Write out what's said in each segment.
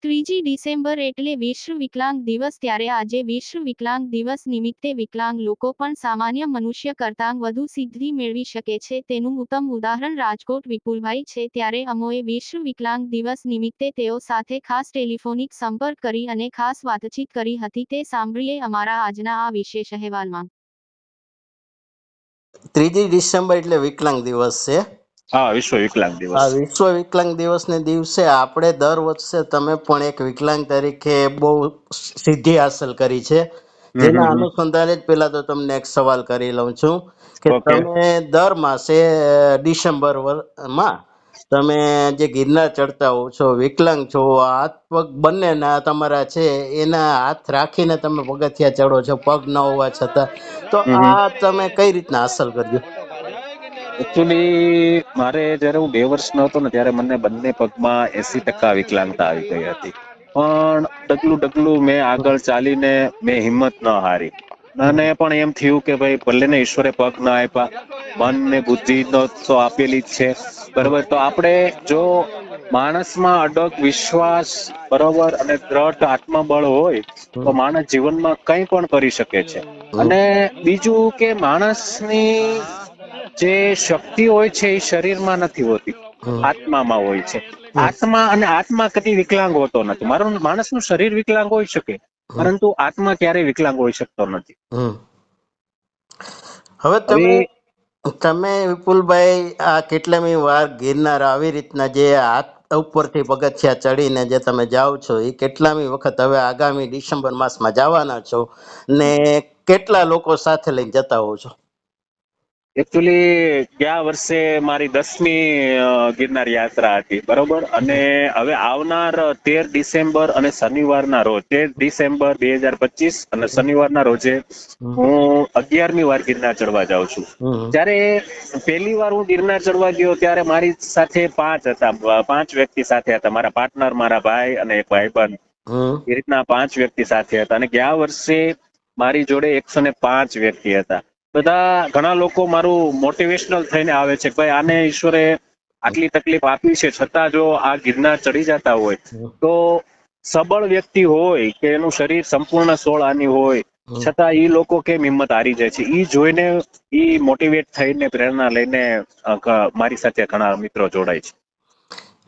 3 December એટલે વિશ્વ વિકલાંગ દિવસ ત્યારે આજે વિશ્વ વિકલાંગ દિવસ નિમિત્તે વિકલાંગ લોકો પણ સામાન્ય મનુષ્ય કરતાં વધુ સિદ્ધિ મેળવી શકે છે તેનું ઉત્તમ ઉદાહરણ રાજકોટ વિપુલભાઈ છે ત્યારે અમોએ વિશ્વ વિકલાંગ દિવસ નિમિત્તે તેઓ સાથે ખાસ ટેલિફોનિક સંપર્ક કરી અને ખાસ વાતચીત કરી હતી તે સાંભળીએ અમારા આજના આ વિશેષ અહેવાલમાં। 3 ડિસેમ્બર એટલે વિકલાંગ દિવસ છે। હા, વિશ્વ વિકલાંગ દિવસ। વિશ્વ વિકલાંગ દિવસને દિવસે આપણે દર વર્ષે તમે પણ એક વિકલાંગ તરીકે બહુ સિદ્ધિ હાંસલ કરી છે, જેના અનુસંધાને જ પહેલા તો તમને એક સવાલ કરી લઉં છું કે ઓકે। તમે દર માસે ડિસેમ્બર માં તમે જે ગિરનાર ચડતા હો છો, વિકલાંગ છો, હાથ પગ બંનેના તમારા છે એના હાથ રાખીને તમે પગથિયા ચડો છો પગ ન હોવા છતાં, તો આ તમે કઈ રીતના હાંસલ કર્યું? એકચ્યુઅલી મારે જયારે હું 2 વર્ષનો હતો ને ત્યારે મને બંને પગમાં 80% વિકલાંગતા આવી ગઈ હતી, પણ ડગલું મેં આગળ ચાલીને મેં હિંમત ન હારી અને પણ એમ થયું કે ભાઈ ભલે ને ઈશ્વરે પગ ના આપ્યા, મન ને બુદ્ધિ તો આપેલી જ છે, બરોબર। તો આપણે જો માણસમાં અડગ વિશ્વાસ, બરોબર, અને દ્રઢ આત્મબળ હોય તો માણસ જીવનમાં કંઈ પણ કરી શકે છે। અને બીજું કે માણસની જે શક્તિ હોય છે એ શરીરમાં નથી હોતી, આત્મામાં હોય છે। આત્મા કદી વિકલાંગ હોતો નથી। માણસનું શરીર વિકલાંગ હોઈ શકે, પરંતુ આત્મા ક્યારેય વિકલાંગ હોઈ શકતો નથી। હવે તમે વિપુલભાઈ આ કેટલામી વાર ગિરનાર આવી રીતના જે હાથ ઉપરથી પગથિયા ચડીને જે તમે જાઓ છો એ કેટલામી વખત હવે આગામી ડિસેમ્બર માસમાં જવાના છો ને કેટલા લોકો સાથે લઈને જતા હોવ છો? એકચ્યુઅલી ગયા વર્ષે મારી 10મી ગિરનાર યાત્રા હતી, બરોબર, અને હવે આવનાર 13 ડિસેમ્બર અને શનિવારના રોજ 13 ડિસેમ્બર 2025 અને શનિવારના રોજે હું 11મી વાર ગિરનાર ચડવા જાઉં છું। ત્યારે પહેલી વાર હું ગિરનાર ચડવા ગયો ત્યારે મારી સાથે 5 વ્યક્તિ સાથે હતા, મારા પાર્ટનર, મારા ભાઈ અને એક ભાઈબંધ, એ રીતના 5 વ્યક્તિ સાથે હતા। અને ગયા વર્ષે મારી જોડે 105 વ્યક્તિ હતા। બધા ઘણા લોકો મારું મોટિવેશનલ થઈને આવે છે, ભાઈ આને ઈશ્વરે આટલી તકલીફ આપી છે છતાં જો આ ગિરનાર ચડી જતા હોય તો સબળ વ્યક્તિ હોય કે એનું શરીર સંપૂર્ણ 16 આની હોય છતાં એ લોકો કેમ હિંમત હારી જાય છે, એ જોઈને એ મોટિવેટ થઈને પ્રેરણા લઈને મારી સાથે ઘણા મિત્રો જોડાય છે।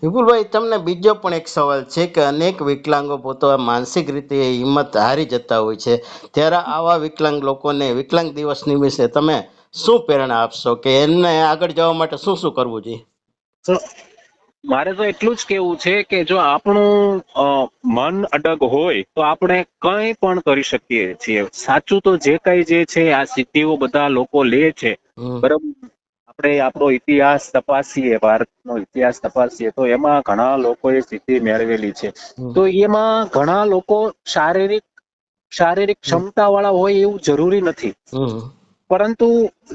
વિપુલભાઈ, તમને બીજો પણ એક સવાલ છે કે અનેક વિકલાંગો પોતાના માનસિક રીતે હિંમત હારી જતા હોય છે, ત્યારે આવા વિકલાંગ લોકોને વિકલાંગ દિવસ નિમિત્તે તમે શું પ્રેરણા આપશો કે એમને આગળ જવા માટે શું શું કરવું જોઈએ? તો મારે તો એટલું જ કેવું છે કે જો આપણું મન અડગ હોય તો આપણે કંઈ પણ કરી શકીએ છીએ। સાચું તો જે કઈ જે છે આ સિદ્ધિઓ બધા લોકો લે છે, બરાબર, આપણે આપણો ઇતિહાસ તપાસીએ, ભારતનો ઇતિહાસ તપાસીએ તો એમાં ઘણા લોકોએ સિદ્ધિ મેળવેલી છે। તો એમાં ઘણા લોકો શારીરિક ક્ષમતા વાળા હોય એવું જરૂરી નથી, પરંતુ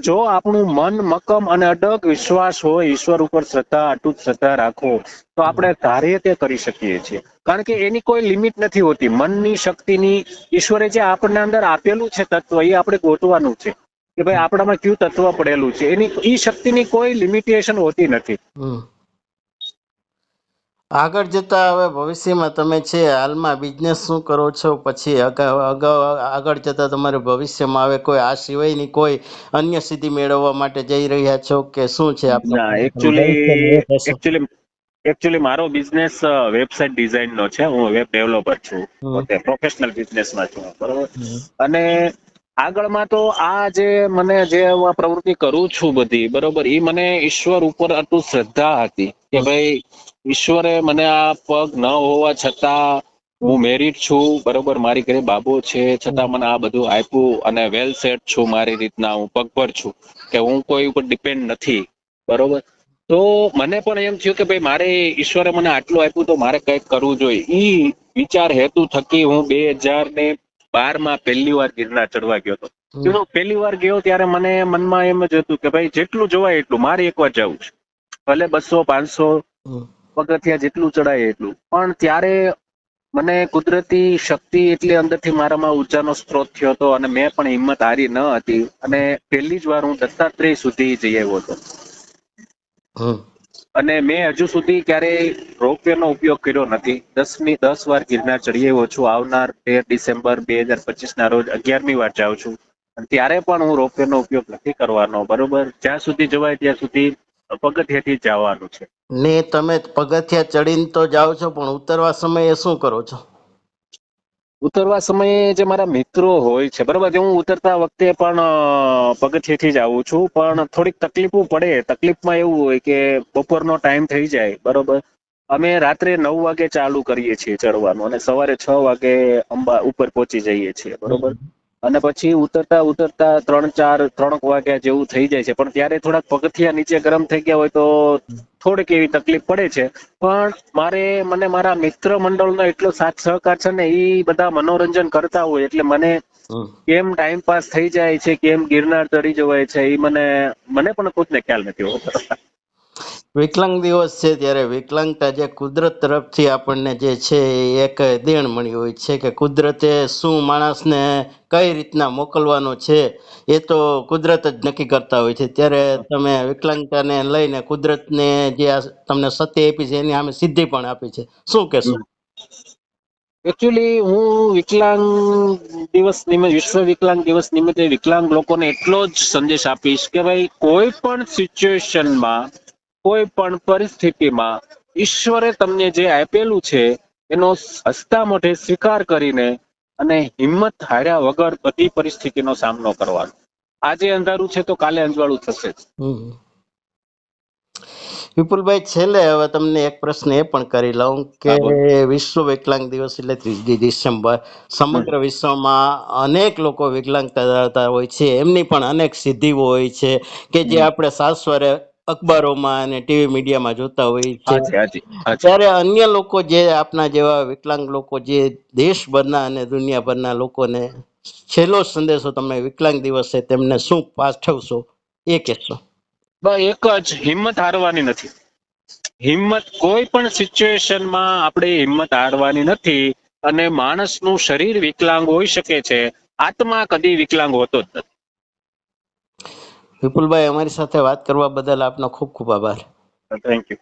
જો આપણું મન મક્કમ અને અડગ વિશ્વાસ હોય, ઈશ્વર ઉપર અતૂટ શ્રદ્ધા રાખો તો આપણે ધારીએ તે કરી શકીએ છીએ। કારણ કે એની કોઈ લિમિટ નથી હોતી, મનની શક્તિની। ઈશ્વરે જે આપણને અંદર આપેલું છે તત્વ, એ આપણે ગોતવાનું છે કે ભાઈ આપણામાં કયું તત્વ પડેલું છે, એની એ શક્તિની કોઈ લિમિટેશન હોતી નથી। આગળ જતા હવે ભવિષ્યમાં તમે છે હાલમાં બિઝનેસ શું કરો છો, પછી આગળ જતા તમારે ભવિષ્યમાં હવે કોઈ આ સિવાયની કોઈ અન્ય સિદ્ધિ મેળવવા માટે જઈ રહ્યા છો કે શું છે આપણો? એકચ્યુઅલી મારો બિઝનેસ વેબસાઇટ ડિઝાઇન નો છે। હું વેબ ડેવલપર છું, પોતે પ્રોફેશનલ બિઝનેસમાં છું, બરોબર। અને આગળમાં તો આ જે મને જે પ્રવૃત્તિ કરું છું બધી, બરોબર, એ મને ઈશ્વર ઉપર અતૂટ શ્રદ્ધા હતી કે ભાઈ ઈશ્વરે મને આ પગ ન હોવા છતાં હું મેરિડ છું, બરોબર, મારી ઘરે બાબો છે છતાં મને આ બધું આપ્યું અને વેલ સેટ છું, મારી રીતના હું પગભર છું કે હું કોઈ ઉપર ડિપેન્ડ નથી, બરોબર। તો મને પણ એમ થયું કે ભાઈ મારે ઈશ્વરે મને આટલું આપ્યું તો મારે કંઈક કરવું જોઈએ। ઈ વિચાર હેતુ થકી હું 2012માં પહેલી વાર ગિરનાર ચડવા ગયો હતો। હું પહેલી વાર ગયો ત્યારે મને મનમાં એમ જ હતું કે ભાઈ જેટલું જવાય એટલું મારે એકવાર જવું છે, ભલે 200-500 પગથિયા જેટલું ચડાય એટલું, પણ ત્યારે મને કુદરતી શક્તિ એટલી અંદરથી મારામાં ઉર્જાનો સ્ત્રોત થયો હતો અને મેં પણ હિંમત હારી ન હતી અને પહેલી જ વાર હું દત્તાત્રેય સુધી જઈ આવ્યો હતો। અને મેં હજુ સુધી ક્યારેય રોપવે નો ઉપયોગ કર્યો નથી. 10 વાર ગિરનાર ચડી આવ્યો છું. આવનાર 13 ડિસેમ્બર 2025 ના રોજ 11મી વાર જાઉં છું. અને ત્યારે પણ હું રોપવે નો ઉપયોગ નથી કરવાનો. બરોબર, જ્યાં સુધી જવાય ત્યાં સુધી પગથિયેથી જ જવાનું છે. ને તમે પગથિયા ચડીને તો જાઓ છો, પણ ઉતરવા સમયે શું કરો છો? ઉતરવા સમયે જે મારા મિત્રો હોય છે, બરોબર, હું ઉતરતા વખતે પણ પગથિયેથી જ આવું છું. પણ થોડીક તકલીફો પડે. તકલીફમાં એવું હોય કે બપોરનો ટાઈમ થઈ જાય, બરોબર, અમે રાત્રે 9 વાગે ચાલુ કરીએ છીએ ચડવાનું અને સવારે 6 વાગે અંબા ઉપર પહોંચી જઈએ છીએ, બરોબર. અને પછી ઉતરતા ઉતરતા 3 વાગ્યા જેવું થઈ જાય છે. પણ ત્યારે થોડાક પગથિયા નીચે ગરમ થઈ ગયા હોય તો થોડીક એવી તકલીફ પડે છે. પણ મને મારા મિત્ર મંડળનો એટલો સાથ સહકાર છે ને, એ બધા મનોરંજન કરતા હોય એટલે મને કેમ ટાઈમ પાસ થઈ જાય છે, કેમ ગિરનાર ચડી જવાય છે, એ મને પણ ખુદને ખ્યાલ નથી હોતો. વિકલાંગ દિવસ છે ત્યારે વિકલાંગતા જે કુદરત તરફથી આપણને જે છે એ એક દેણ મળી હોય છે કે કુદરતે શું માણસને કઈ રીતના મોકલવાનો છે એ તો કુદરત જ નક્કી કરતા હોય છે. ત્યારે તમે વિકલાંગતાને લઈને કુદરતને જે આ તમને સત્ય આપી છે એની સામે સિદ્ધિ પણ આપી છે, શું કહેશો? એકચ્યુઅલી હું વિશ્વ વિકલાંગ દિવસ નિમિત્તે વિકલાંગ લોકોને એટલો જ સંદેશ આપીશ કે ભાઈ, કોઈ પણ સિચ્યુએશનમાં, કોઈ પણ પરિસ્થિતિમાં ઈશ્વરે તમને જે આપેલું છે એનો હસતા મોઢે સ્વીકાર કરીને અને હિંમત હાર્યા વગર બધી પરિસ્થિતિનો સામનો કરવાનો. આજે અંધારું છે તો કાલે અંજવાળું થશે જ. વિપુલભાઈ, છેલ્લે હવે તમને એક પ્રશ્ન એ પણ કરી લઉં કે વિશ્વ વિકલાંગ દિવસ એટલે 3 ડિસેમ્બર સમગ્ર વિશ્વમાં અનેક લોકો વિકલાંગતા ધરાવતા હોય છે, એમની પણ અનેક સિદ્ધિઓ હોય છે કે જે આપણે સાસવારે અખબારોમાં અને ટીવી મીડિયામાં જોતા હોઈએ છીએ. ત્યારે અન્ય લોકો જે આપના જેવા વિકલાંગ લોકો જે દેશભરના અને દુનિયાભરના લોકોને છેલ્લો સંદેશો તમે વિકલાંગ દિવસે તેમને શું પાઠવશો એ કહેશો? એક જ, હિંમત હારવાની નથી. કોઈ પણ સિચ્યુએશનમાં આપણે હિંમત હારવાની નથી. અને માણસનું શરીર વિકલાંગ હોઈ શકે છે, આત્મા કદી વિકલાંગ હોતો જ નથી. વિપુલભાઈ, અમારી સાથે વાત કરવા બદલ આપનો ખૂબ ખૂબ આભાર. Thank you.